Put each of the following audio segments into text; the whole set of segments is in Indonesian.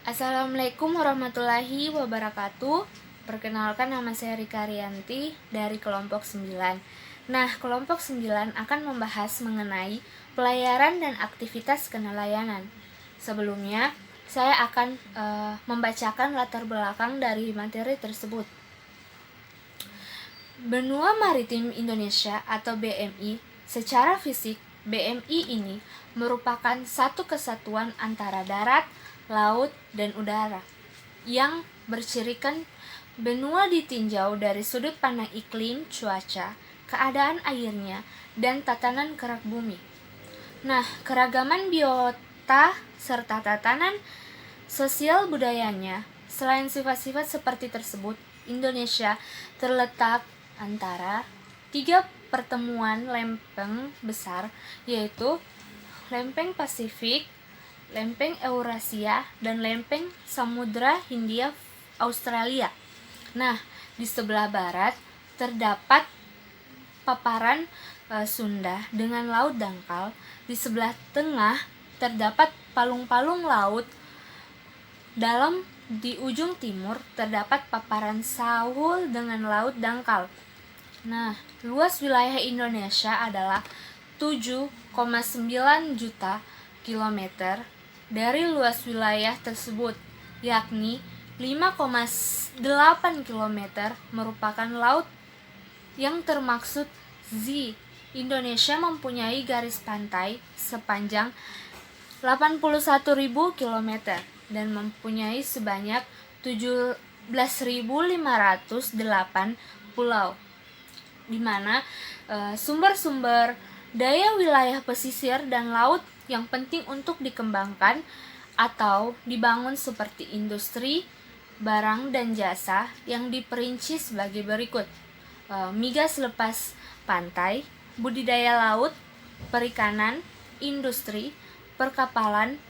Assalamualaikum warahmatullahi wabarakatuh. Perkenalkan, nama saya Rika Rianti dari kelompok 9. Nah, kelompok 9 akan membahas mengenai pelayaran dan aktivitas kenelayanan. Sebelumnya, saya akan membacakan latar belakang dari materi tersebut. Benua Maritim Indonesia atau BMI, secara fisik BMI ini merupakan satu kesatuan antara darat, laut, dan udara yang bercirikan benua ditinjau dari sudut pandang iklim, cuaca, keadaan airnya, dan tatanan kerak bumi. Nah, keragaman biota serta tatanan sosial budayanya, selain sifat-sifat seperti tersebut, Indonesia terletak antara 3 pertemuan lempeng besar, yaitu lempeng Pasifik, lempeng Eurasia, dan lempeng Samudra Hindia Australia. Nah, di sebelah barat terdapat paparan Sunda dengan laut dangkal. Di sebelah tengah terdapat palung-palung laut. Di ujung timur terdapat paparan Sahul dengan laut dangkal. Nah, luas wilayah Indonesia adalah 7,9 juta kilometer. Dari luas wilayah tersebut, yakni 5,8 kilometer merupakan laut yang termaksud Z. Indonesia mempunyai garis pantai sepanjang 81.000 km dan mempunyai sebanyak 17.508 pulau, di mana sumber-sumber daya wilayah pesisir dan laut yang penting untuk dikembangkan atau dibangun seperti industri, barang dan jasa yang diperinci sebagai berikut: migas lepas pantai, budidaya laut, perikanan, industri, perkapalan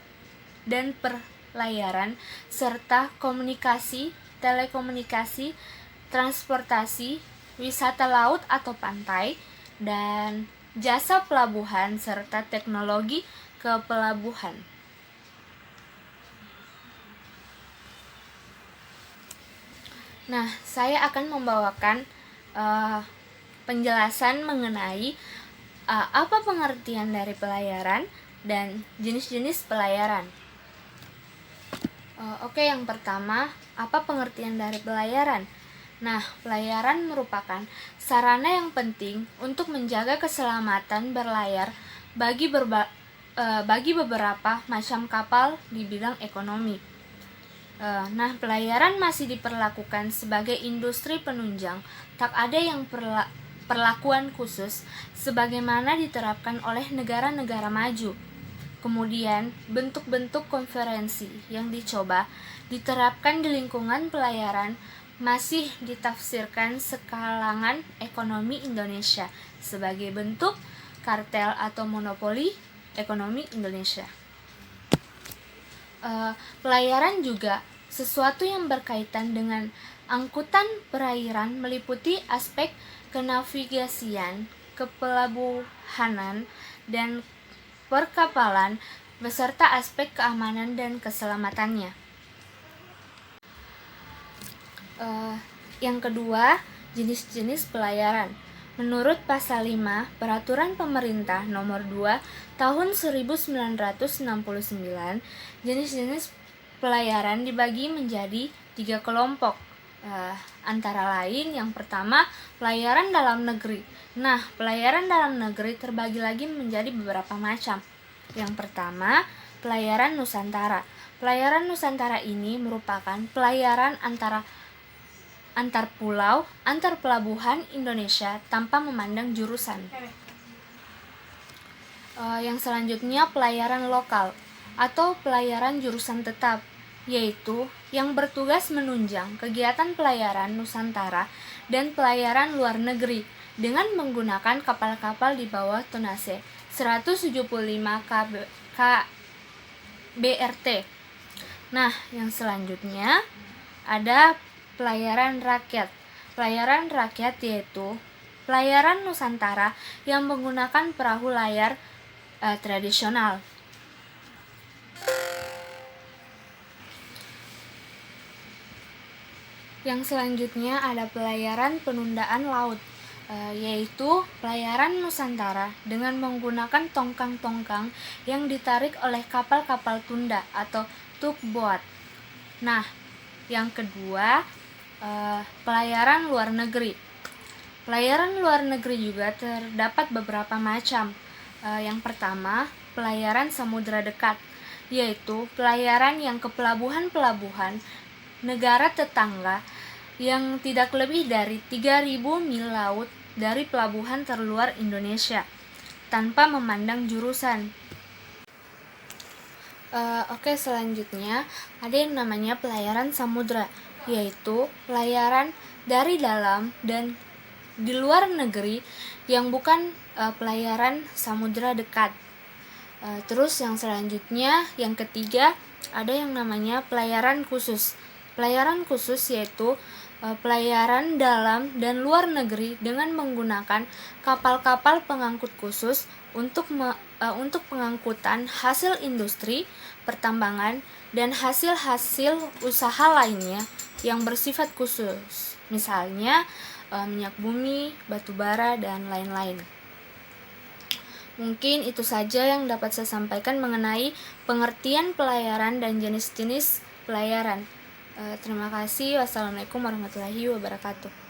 dan perlayaran, serta komunikasi, telekomunikasi, transportasi, wisata laut atau pantai, dan jasa pelabuhan serta teknologi kepelabuhan. Nah, saya akan membawakan penjelasan mengenai apa pengertian dari pelayaran dan jenis-jenis pelayaran. Oke, yang pertama, apa pengertian dari pelayaran? Nah, pelayaran merupakan sarana yang penting untuk menjaga keselamatan berlayar bagi beberapa macam kapal di bidang ekonomi. Nah, pelayaran masih diperlakukan sebagai industri penunjang, tak ada yang perlakuan khusus sebagaimana diterapkan oleh negara-negara maju. Kemudian, bentuk-bentuk konferensi yang dicoba diterapkan di lingkungan pelayaran masih ditafsirkan sekalangan ekonomi Indonesia sebagai bentuk kartel atau monopoli ekonomi Indonesia. Pelayaran juga sesuatu yang berkaitan dengan angkutan perairan, meliputi aspek kenavigasian, kepelabuhanan, dan perkapalan beserta aspek keamanan dan keselamatannya. Yang kedua, jenis-jenis pelayaran. Menurut Pasal 5 Peraturan Pemerintah Nomor 2 Tahun 1969, jenis-jenis pelayaran dibagi menjadi 3 kelompok. Antara lain, yang pertama, pelayaran dalam negeri. Nah, pelayaran dalam negeri terbagi lagi menjadi beberapa macam. Yang pertama, pelayaran Nusantara. Pelayaran Nusantara ini merupakan pelayaran antar pulau, antar pelabuhan Indonesia tanpa memandang jurusan. Yang selanjutnya, pelayaran lokal atau pelayaran jurusan tetap, yaitu yang bertugas menunjang kegiatan pelayaran Nusantara dan pelayaran luar negeri dengan menggunakan kapal-kapal di bawah tonase 175 kBRT. Nah, yang selanjutnya ada pelayaran rakyat. Pelayaran rakyat yaitu pelayaran Nusantara yang menggunakan perahu layar tradisional. Yang selanjutnya ada pelayaran penundaan laut, yaitu pelayaran Nusantara dengan menggunakan tongkang-tongkang yang ditarik oleh kapal-kapal tunda atau tugboat. Nah, yang kedua, pelayaran luar negeri. Pelayaran luar negeri juga terdapat beberapa macam. Yang pertama, pelayaran samudera dekat, yaitu pelayaran yang ke pelabuhan-pelabuhan negara tetangga yang tidak lebih dari 3.000 mil laut dari pelabuhan terluar Indonesia tanpa memandang jurusan. Selanjutnya ada yang namanya pelayaran samudra, yaitu pelayaran dari dalam dan di luar negeri yang bukan pelayaran samudra dekat. Terus yang selanjutnya, yang ketiga, ada yang namanya pelayaran khusus. Pelayaran khusus yaitu pelayaran dalam dan luar negeri dengan menggunakan kapal-kapal pengangkut khusus untuk pengangkutan hasil industri, pertambangan, dan hasil-hasil usaha lainnya yang bersifat khusus. Misalnya minyak bumi, batu bara, dan lain-lain. Mungkin itu saja yang dapat saya sampaikan mengenai pengertian pelayaran dan jenis-jenis pelayaran. Terima kasih. Wassalamualaikum warahmatullahi wabarakatuh.